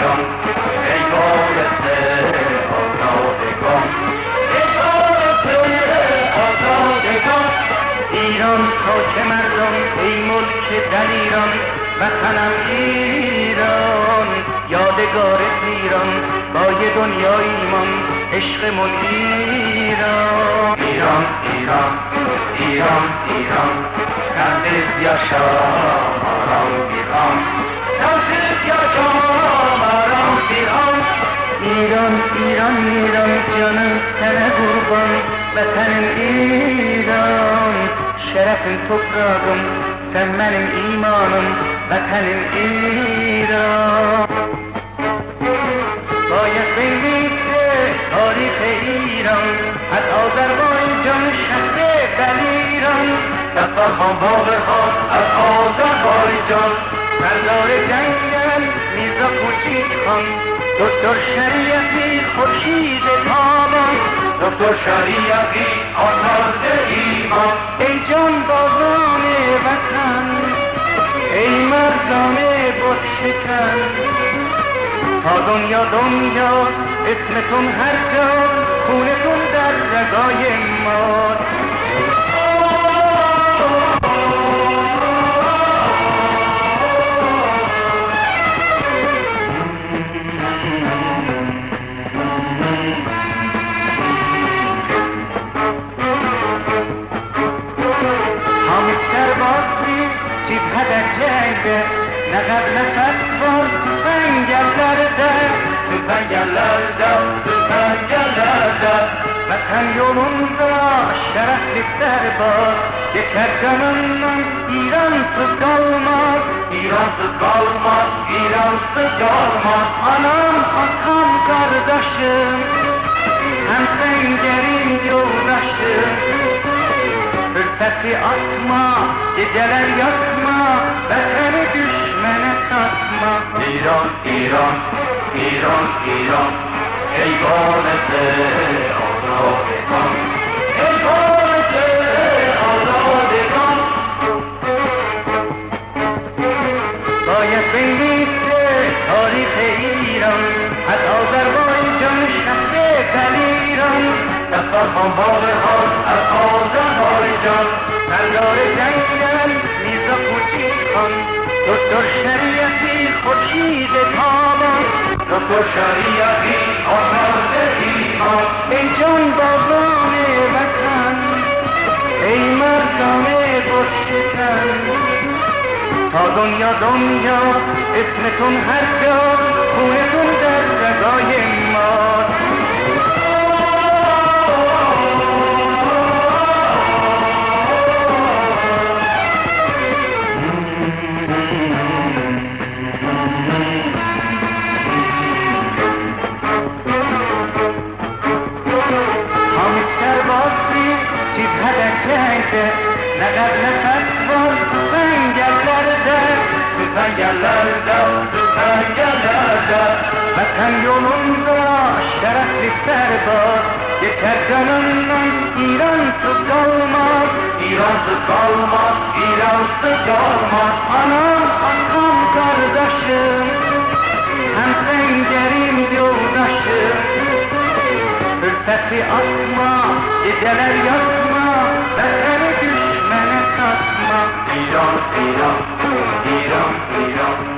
ایران ای باعث آزادگان، ای باعث آزادگان. ایران خاک مردان ای ملک دلیران، وطنم ایران یادگار ایران، با یه دنیا ایمان عشقمون ایران. ایران ایران ایران ایران نزدیک یاشا ماران ایران، نزدیک یاشا ماران ایران. ایران ایران ایران جانم سنه قربان، وطنم ایران şerefin toprağım, sen benim imanım, vatanım İran. Bayat beylikte tarih-i İran, az Azerbaycan şehri deliran. Safarhan Bağırhan, az Azerbaycan, serdar cengel Mirza Koçik Han, Doktor Şeriyeti Xurşid Taban, Doktor Şeriyeti Ataz İman. ای جان بازان وطن، ای مردان بت شکن، تا دنیا دنیا اسمتون هر جا، خونتون در رگای ما. نقد نفس var pencerelerde, pencerelerde, pencerelerde. Vatan yolunda şereflikler var, geçer canından İransız kalmaz, İransız kalmaz, İransız kalmaz. Anam, atam, kardeşim, hem pencerim yoldaşım. Fırsatı atma, geceler yakma, vatanı düşmene satma. İran, İran, İran, İran, ey bahanesi azadegan, ey bahanesi azadegan. Bayat beylikte tarih-i İran, az Azerbaycan şehri deliran. Safarhan Bağırhan, az Azerbaycan, serdar cengel Mirza Koçik Han, Doktor Şeriyeti Xurşid Taban, Doktor Şeriyeti Ataz İman. ای جان بازان وطن، ای مردان بت شکن، تا دنیا دنیا اسمتون هر جا، خونتون در رگای ما. نقد نفس var pencerelerde, pencerelerde, pencerelerde. Vatan yolunda şereflikler var, geçer canından İransız kalmaz, İransız kalmaz, İransız kalmaz. Anam, atam, kardeşim, hem pencerim yoldaşım. Fırsatı atma, geceler yakma, vatanı düşmene satma. İran, İran, İran, İran.